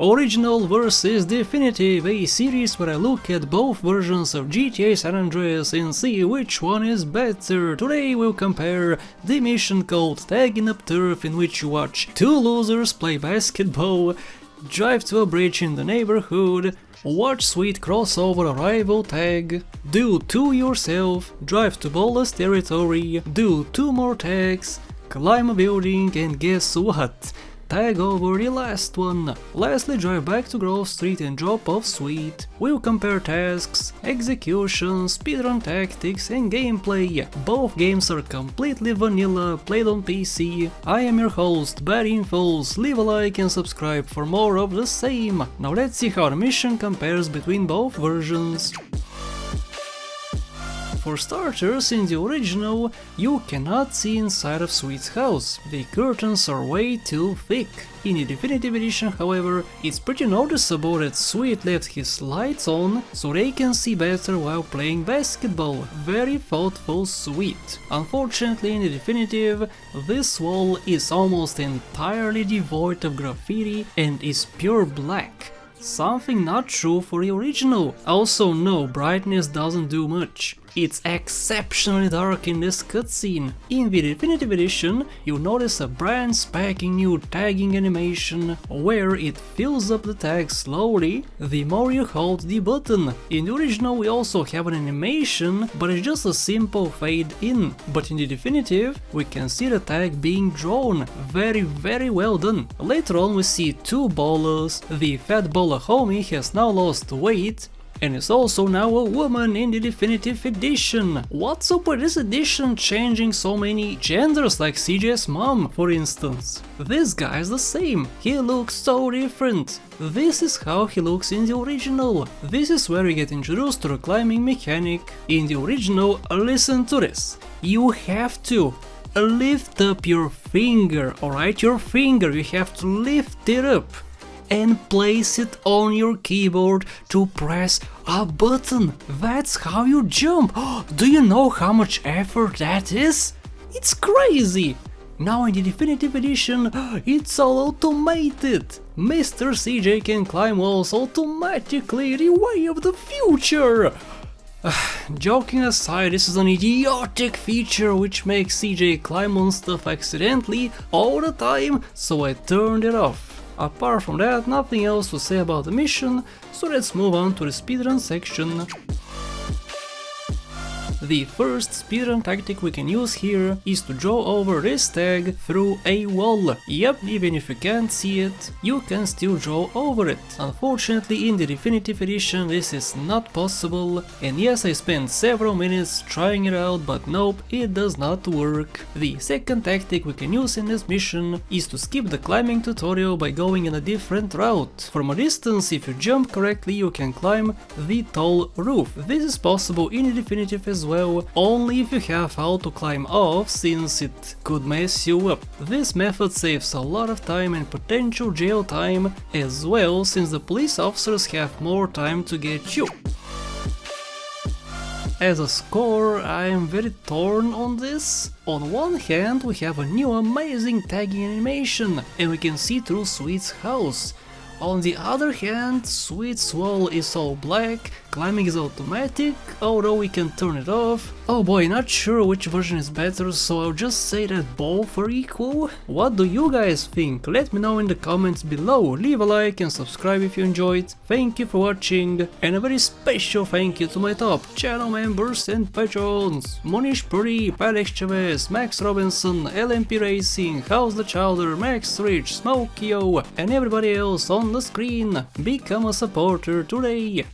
Original versus Definitive, a series where I look at both versions of GTA San Andreas and see which one is better. Today we'll compare the mission called Tagging Up Turf, in which you watch two losers play basketball, drive to a bridge in the neighborhood, watch sweet crossover arrival tag, do two yourself, drive to ballless territory, do two more tags, climb a building, and guess what? Tag over the last one. Lastly, drive back to Grove Street and drop off sweet. We'll compare tasks, execution, speedrun tactics and gameplay. Both games are completely vanilla, played on PC. I am your host, BadInfos. Leave a like and subscribe for more of the same. Now let's see how the mission compares between both versions. For starters, in the original, you cannot see inside of Sweet's house. The curtains are way too thick. In the Definitive Edition, however, it's pretty noticeable that Sweet left his lights on so they can see better while playing basketball. Very thoughtful, Sweet. Unfortunately, in the Definitive, this wall is almost entirely devoid of graffiti and is pure black. Something not true for the original. Also, no, brightness doesn't do much. It's exceptionally dark in this cutscene. In the Definitive Edition, you'll notice a brand spanking new tagging animation, where it fills up the tag slowly the more you hold the button. In the original we also have an animation, but it's just a simple fade in. But in the Definitive, we can see the tag being drawn. Very well done. Later on we see two ballers. The fat baller homie has now lost weight and is also now a woman in the Definitive Edition. What's up with this edition changing so many genders, like CJ's mom, for instance? This guy's the same, he looks so different. This is how he looks in the original. This is where we get introduced to the climbing mechanic. In the original, listen to this. You have to lift up your finger, alright? Your finger, you have to lift it up and place it on your keyboard to press a button. That's how you jump. Do you know how much effort that is? It's crazy! Now in the Definitive Edition, it's all automated. Mr. CJ can climb walls automatically, the way of the future! Joking aside, this is an idiotic feature which makes CJ climb on stuff accidentally all the time, so I turned it off. Apart from that, nothing else to say about the mission, so let's move on to the speedrun section. The first speedrun tactic we can use here is to draw over this tag through a wall. Yep, even if you can't see it, you can still draw over it. Unfortunately, in the Definitive Edition this is not possible, and yes, I spent several minutes trying it out, but nope, it does not work. The second tactic we can use in this mission is to skip the climbing tutorial by going in a different route. From a distance, if you jump correctly, you can climb the tall roof. This is possible in the Definitive as well, only if you have how to climb off, since it could mess you up. This method saves a lot of time and potential jail time as well, since the police officers have more time to get you. As a score, I am very torn on this. On one hand, we have a new amazing tagging animation, and we can see through Sweet's house. On the other hand, Sweet's wall is all black, climbing is automatic, although we can turn it off. Oh boy, not sure which version is better, so I'll just say that both are equal. What do you guys think? Let me know in the comments below, leave a like and subscribe if you enjoyed. Thank you for watching, and a very special thank you to my top channel members and patrons: Monish Puri, Alex Chavez, Max Robinson, LMP Racing, House the Chowder, Max Rich, Smokio, and everybody else on the screen. Become a supporter today.